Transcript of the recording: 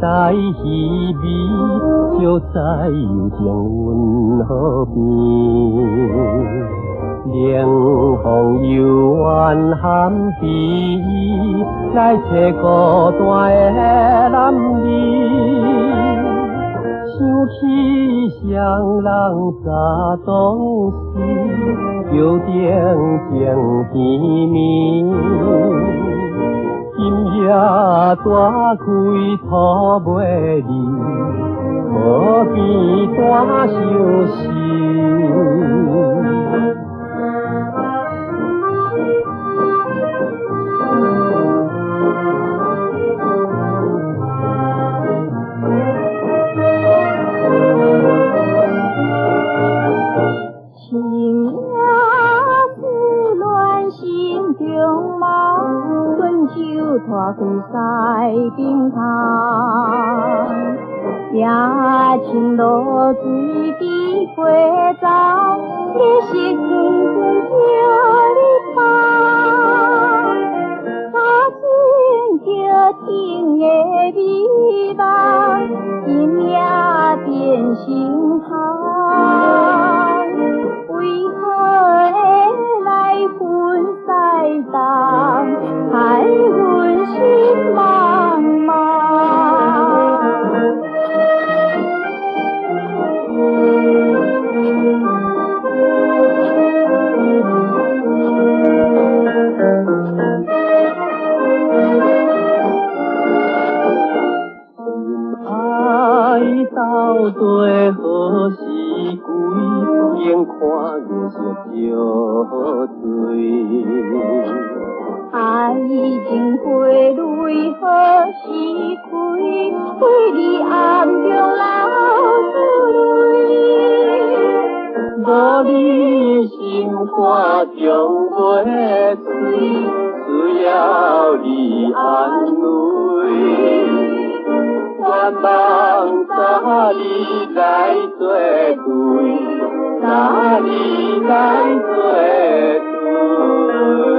在稀微，就在幽静阮河边。冷风幽怨含悲，来找孤单的男儿。想起双人早当时，约定情甜蜜。今夜大开土袂离，河边大相思。拖去西边塘，夜深露水滴过走，你是远远叫你放，早晨叫醒的美梦，今夜变心寒，为何会来分西东，害阮心茫茫。爱到最后是归，眼看日色就醉。爱情花蕊何时开？为你暗中流泪。无你心肝将袂碎，需要你安慰。我望早日来作对，早日来作对。